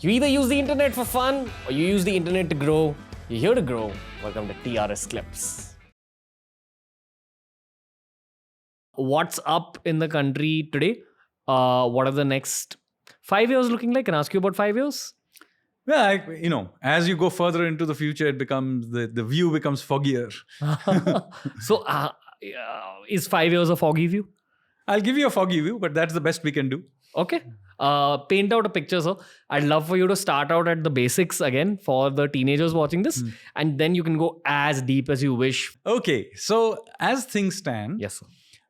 You either use the internet for fun or you use the internet to grow. You're here to grow. Welcome to TRS Clips. What's up in the country today? What are the next 5 years looking like? Can I ask you about 5 years? Well, as you go further into the future, it becomes the view becomes foggier. So, is 5 years a foggy view? I'll give you a foggy view, but that's the best we can do. Okay. Paint out a picture, sir. I'd love for you to start out at the basics again for the teenagers watching this, and then you can go as deep as you wish. Okay, so as things stand, Yes, sir.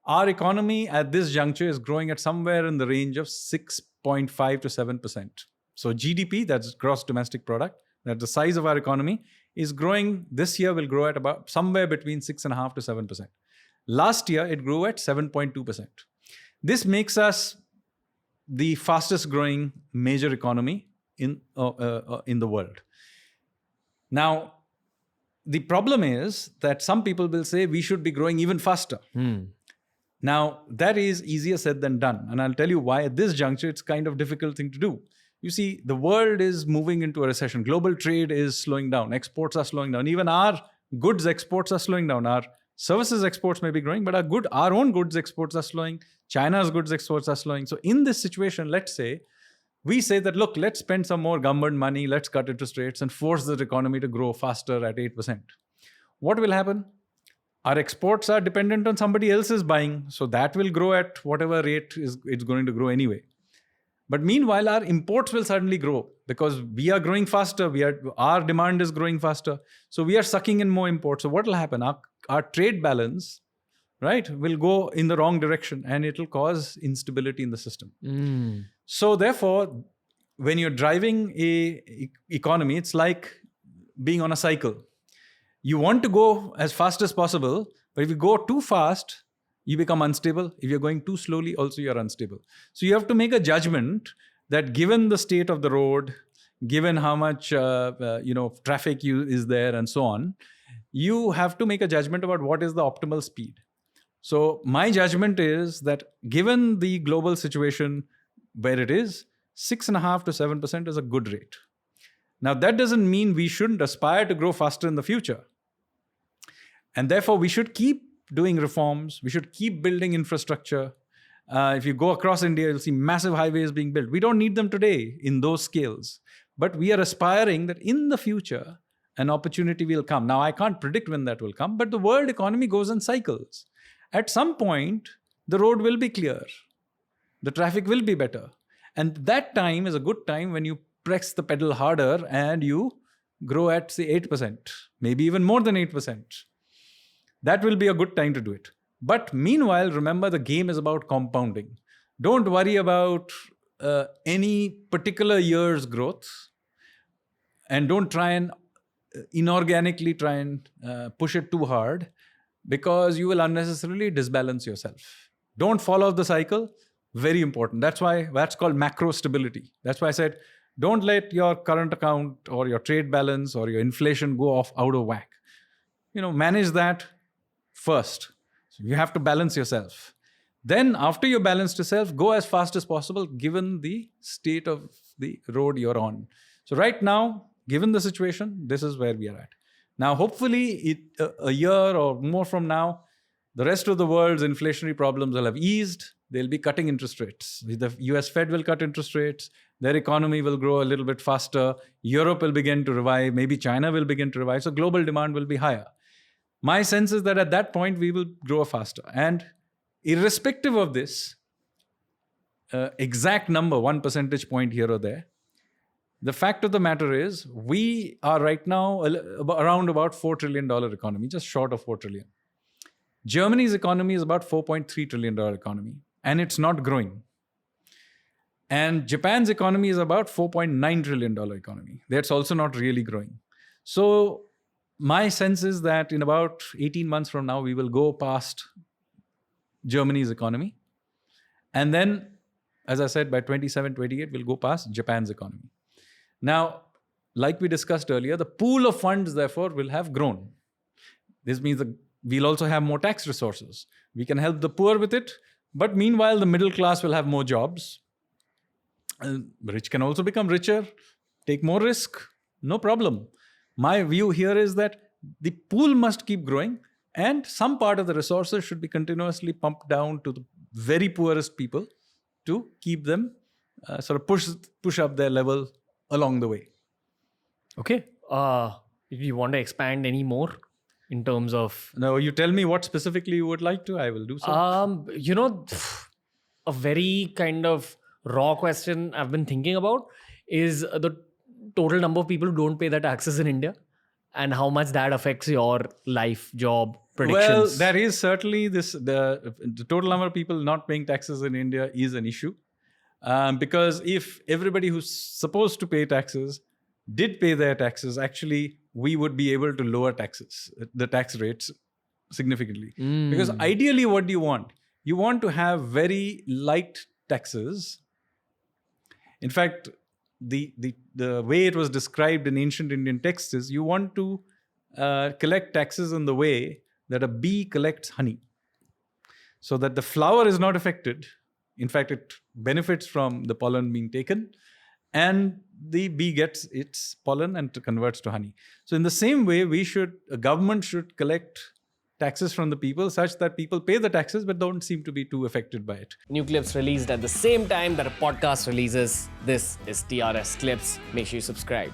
our economy at this juncture is growing at somewhere in the range of 6.5 to 7%. So GDP, that's gross domestic product, that's the size of our economy, is growing. This year will grow at about somewhere between 6.5 to 7%. Last year, it grew at 7.2%. This makes us the fastest growing major economy in the world. Now, the problem is that some people will say we should be growing even faster. Now, that is easier said than done. And I'll tell you why at this juncture, it's kind of difficult thing to do. You see, the world is moving into a recession. Global trade is slowing down. Exports are slowing down. Even our goods exports are slowing down. Our services exports may be growing, but our own goods exports are slowing. China's goods exports are slowing. So in this situation, let's say, we say that, look, let's spend some more government money, let's cut interest rates and force the economy to grow faster at 8%. What will happen? Our exports are dependent on somebody else's buying. So that will grow at whatever rate it's going to grow anyway. But meanwhile, our imports will suddenly grow because we are growing faster. Our demand is growing faster. So we are sucking in more imports. So what will happen? Our trade balance, right, will go in the wrong direction and it will cause instability in the system. So therefore, when you're driving a economy, it's like being on a cycle. You want to go as fast as possible, but if you go too fast, you become unstable. If you're going too slowly, also you're unstable. So you have to make a judgment that given the state of the road, given how much traffic is there and so on, you have to make a judgment about what is the optimal speed. So my judgment is that given the global situation where it is, 6.5 to 7% is a good rate. Now that doesn't mean we shouldn't aspire to grow faster in the future. And therefore we should keep doing reforms. We should keep building infrastructure. If you go across India, you'll see massive highways being built. We don't need them today in those scales. But we are aspiring that in the future, an opportunity will come. Now, I can't predict when that will come, but the world economy goes in cycles. At some point, the road will be clear. The traffic will be better. And that time is a good time when you press the pedal harder and you grow at, say, 8%, maybe even more than 8%. That will be a good time to do it. But meanwhile, remember, the game is about compounding. Don't worry about any particular year's growth. And don't try and inorganically push it too hard, because you will unnecessarily disbalance yourself. Don't fall off the cycle. Very important. That's called macro stability. That's why I said, don't let your current account or your trade balance or your inflation go off out of whack. Manage that first. So you have to balance yourself. Then after you balanced yourself, go as fast as possible given the state of the road you're on. So right now, given the situation, this is where we are at. Now, hopefully, a year or more from now, the rest of the world's inflationary problems will have eased. They'll be cutting interest rates. The US Fed will cut interest rates. Their economy will grow a little bit faster. Europe will begin to revive. Maybe China will begin to revive. So global demand will be higher. My sense is that at that point, we will grow faster. And irrespective of this exact number, 1 percentage point here or there, the fact of the matter is we are right now around about $4 trillion economy, just short of $4 trillion. Germany's economy is about $4.3 trillion economy, and it's not growing. And Japan's economy is about $4.9 trillion economy. That's also not really growing. So my sense is that in about 18 months from now, we will go past Germany's economy. And then, as I said, by 27, 28, we'll go past Japan's economy. Now, like we discussed earlier, the pool of funds, therefore, will have grown. This means that we'll also have more tax resources. We can help the poor with it, but meanwhile, the middle class will have more jobs. Rich can also become richer. take more risk, no problem. My view here is that the pool must keep growing and some part of the resources should be continuously pumped down to the very poorest people to keep them sort of push up their level along the way. Okay. If you want to expand any more in terms of... Now, you tell me what specifically you would like to, I will do so. A very kind of raw question I've been thinking about is the total number of people who don't pay their taxes in India and how much that affects your life, job, predictions. Well, that is certainly the total number of people not paying taxes in India is an issue. Because if everybody who's supposed to pay taxes did pay their taxes, actually, we would be able to lower the tax rates significantly. Because ideally, what do you want? You want to have very light taxes. In fact, the way it was described in ancient Indian texts is you want to collect taxes in the way that a bee collects honey. So that the flower is not affected. In fact, it benefits from the pollen being taken. And the bee gets its pollen and converts to honey. So in the same way, a government should collect taxes from the people such that people pay the taxes but don't seem to be too affected by it. New clips released at the same time that a podcast releases. This is TRS Clips. Make sure you subscribe.